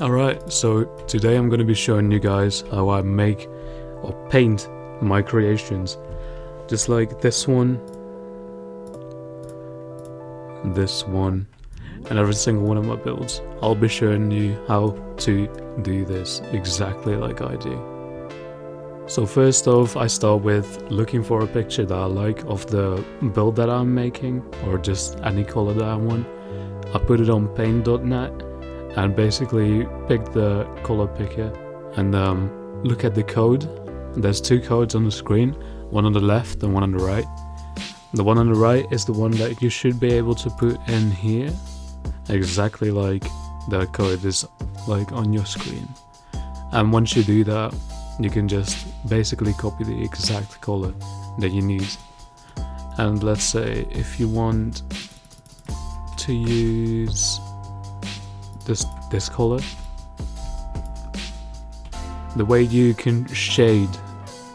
Alright, so today I'm going to be showing you guys how I make or paint my creations. Just like this one, and every single one of my builds. I'll be showing you how to do this exactly like I do. So first off, I start with looking for a picture that I like of the build that I'm making, or just any color that I want. I put it on paint.net and basically pick the color picker and look at the code. There's two codes on the screen, one on the left and one on the right. The one on the right is the one that you should be able to put in here, exactly like the code is like on your screen. And once you do that, you can just basically copy the exact color that you need. And let's say if you want to use this color, the way you can shade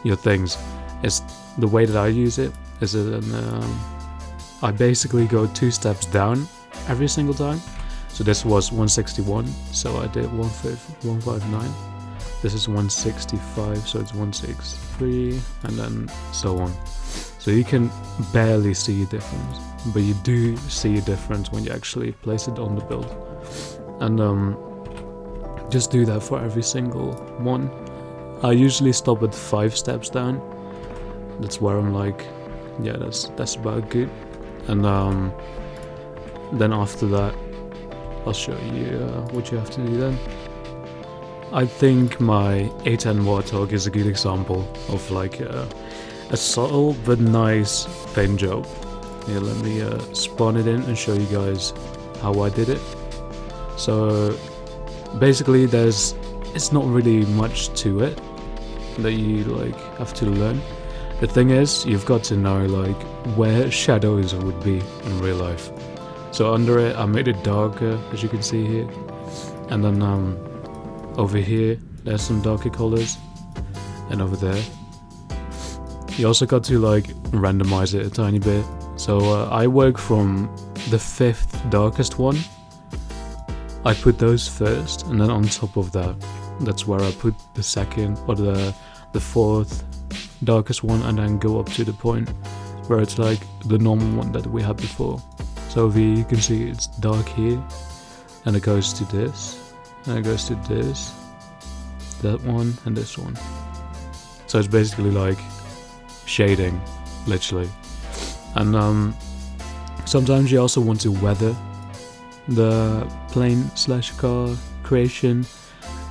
your things is the way that I use it. I basically go 2 steps down every single time. So this was 161, so I did 159. This is 165, so it's 163, and then so on. So you can barely see a difference, but you do see a difference when you actually place it on the build. And just do that for every single one. I usually stop at 5 steps down. That's where I'm like, yeah, that's about good. And then after that, I'll show you what you have to do then. I think my A10 Warthog is a good example of like a subtle but nice paint job. Here, let me spawn it in and show you guys how I did it. So basically it's not really much to it that you like have to learn. The thing is, you've got to know like where shadows would be in real life. So under it, I made it darker, as you can see here, and then over here there's some darker colors, and over there you also got to like randomize it a tiny bit. So I work from the 5th darkest one. I put those first, and then on top of that, that's where I put the 2nd or the 4th darkest one, and then go up to the point where it's like the normal one that we had before. So over here you can see it's dark here, and it goes to this, and it goes to this, that one, and this one. So it's basically like shading, literally. And sometimes you also want to weather the plane/car creation,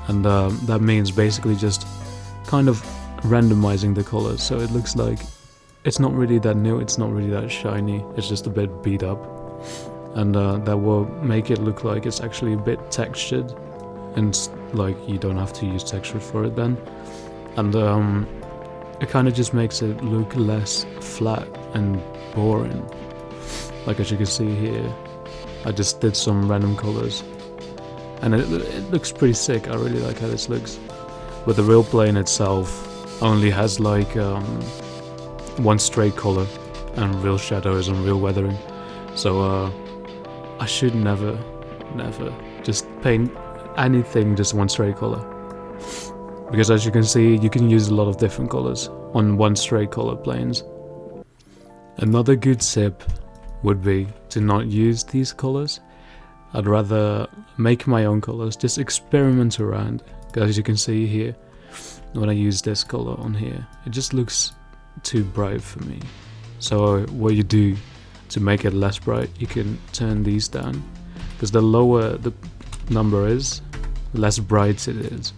and that means basically just kind of randomizing the colors, so it looks like it's not really that new, it's not really that shiny, it's just a bit beat up, and that will make it look like it's actually a bit textured, and like you don't have to use texture for it then. And it kind of just makes it look less flat and boring. Like as you can see here, I just did some random colors, and it looks pretty sick. I really like how this looks. But the real plane itself only has like one straight color and real shadows and real weathering. So I should never just paint anything just one straight color, because as you can see, you can use a lot of different colors on one straight color planes. Another good tip would be to not use these colors. I'd rather make my own colors, just experiment around. As you can see here, when I use this color on here, it just looks too bright for me. So what you do to make it less bright, you can turn these down, because the lower the number is, less bright it is.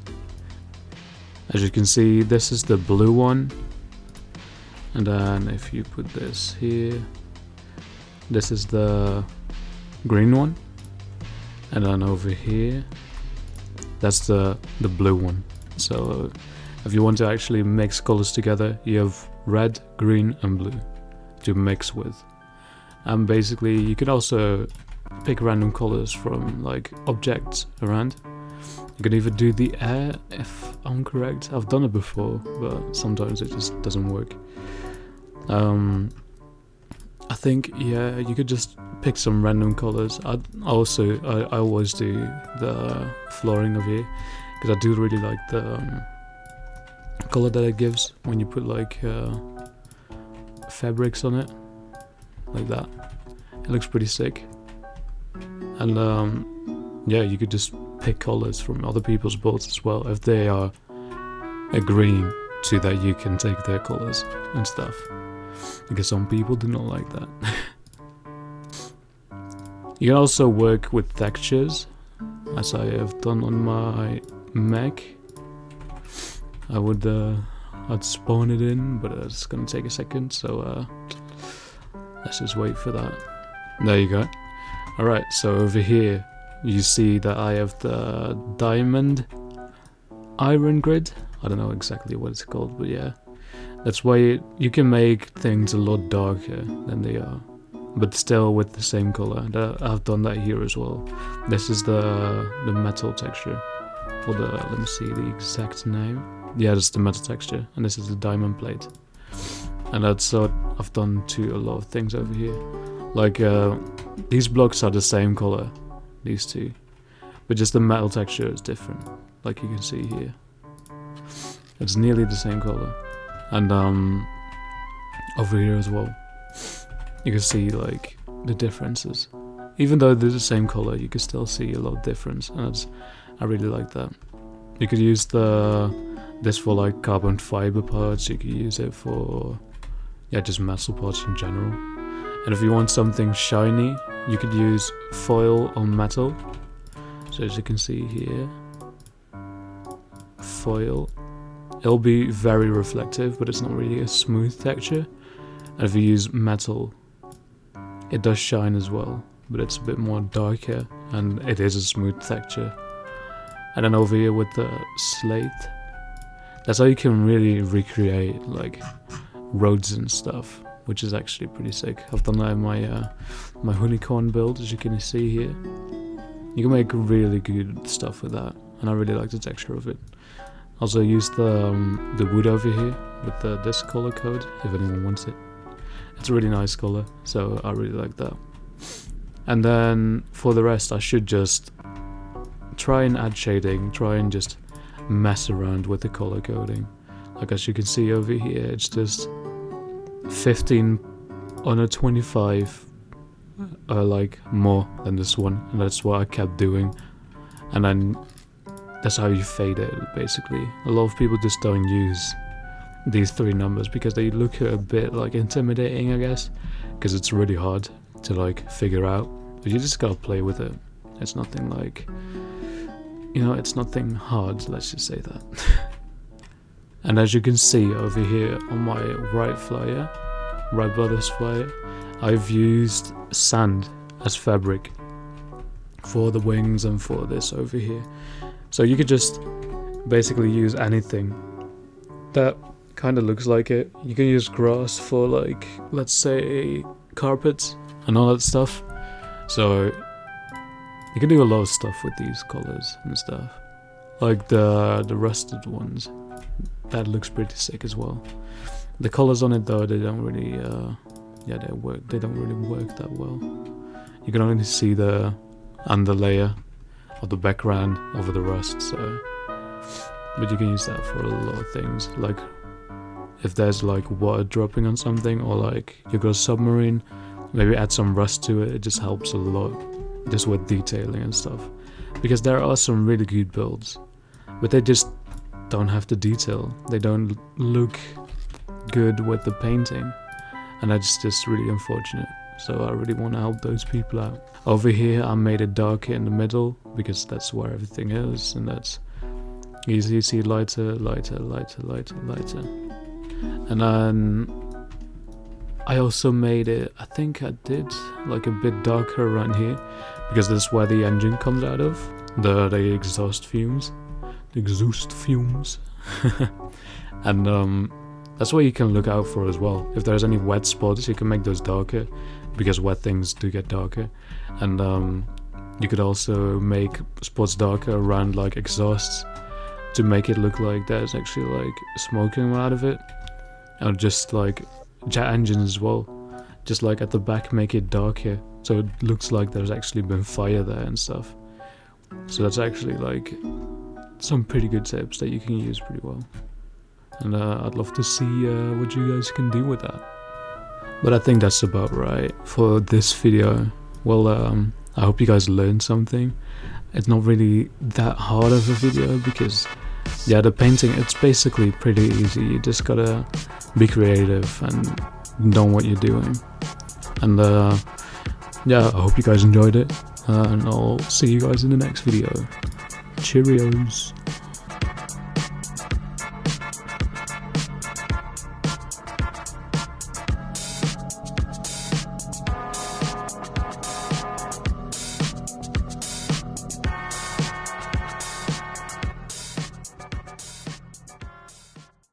As you can see, this is the blue one, and then if you put this here, this is the green one, and then over here, that's the blue one. So if you want to actually mix colors together, you have red, green and blue to mix with. And basically you can also pick random colors from like objects around. You can even do the air, if I'm correct. I've done it before, but sometimes it just doesn't work. I think, yeah, you could just pick some random colors. I always do the flooring of here because I do really like the color that it gives when you put like fabrics on it, like that. It looks pretty sick. And yeah, you could just pick colors from other people's builds as well if they are agreeing to that. You can take their colors and stuff, because some people do not like that. You can also work with textures, as I have done on my Mac. I'd spawn it in, but it's gonna take a second, so let's just wait for that. There you go. Alright, so over here you see that I have the diamond iron grid. I don't know exactly what it's called, but yeah, that's why you can make things a lot darker than they are, but still with the same color. I've done that here as well. This is the metal texture, or let me see the exact name. Yeah, that's the metal texture, and this is the diamond plate. And that's what I've done to a lot of things over here. Like these blocks are the same color, these two, but just the metal texture is different. Like you can see here, it's nearly the same color. And over here as well, you can see like the differences. Even though they're the same color, you can still see a lot of difference, and I really like that. You could use this for like carbon fiber parts. You could use it for just metal parts in general. And if you want something shiny, you could use foil on metal. So as you can see here, foil. It'll be very reflective, but it's not really a smooth texture. And if you use metal, it does shine as well, but it's a bit more darker, and it is a smooth texture. And then over here with the slate, that's how you can really recreate like roads and stuff, which is actually pretty sick. I've done that in my unicorn build, as you can see here. You can make really good stuff with that, and I really like the texture of it. Also use the wood over here with this color code, if anyone wants it. It's a really nice color, so I really like that. And then for the rest, I should just try and add shading, try and just mess around with the color coding. Like as you can see over here, it's just 15 on a 25 like more than this one, and that's what I kept doing. And then that's how you fade it, basically. A lot of people just don't use these three numbers because they look a bit like intimidating, I guess, because it's really hard to like figure out, but you just gotta play with it. It's nothing like, it's nothing hard, let's just say that. And as you can see over here on my right brothers flyer, I've used sand as fabric for the wings and for this over here. So you could just basically use anything that kind of looks like it. You can use grass for like, let's say, carpets and all that stuff. So you can do a lot of stuff with these colors and stuff. Like the rusted ones, that looks pretty sick as well. The colors on it though, they don't really they don't really work that well. You can only see the underlayer of the background over the rust, so, but you can use that for a lot of things. Like if there's like water dropping on something, or like you got a submarine, maybe add some rust to it. It just helps a lot, just with detailing and stuff, because there are some really good builds, but they just don't have the detail. They don't look good with the painting, and that's just really unfortunate. So I really want to help those people out. Over here I made it darker in the middle, because that's where everything is, and that's easy. You see lighter, lighter, lighter, lighter, lighter. And then I also made it, I think I did like a bit darker around here, because that's where the engine comes out of, the exhaust fumes. And that's what you can look out for as well. If there's any wet spots, you can make those darker, because wet things do get darker. And you could also make spots darker around like exhausts to make it look like there's actually like smoke coming out of it. And just like jet engines as well, just like at the back make it darker, so it looks like there's actually been fire there and stuff. So that's actually like some pretty good tips that you can use pretty well. And I'd love to see what you guys can do with that. But I think that's about right for this video. Well, I hope you guys learned something. It's not really that hard of a video because, yeah, the painting, it's basically pretty easy. You just gotta be creative and know what you're doing. And yeah, I hope you guys enjoyed it. And I'll see you guys in the next video. Cheerios.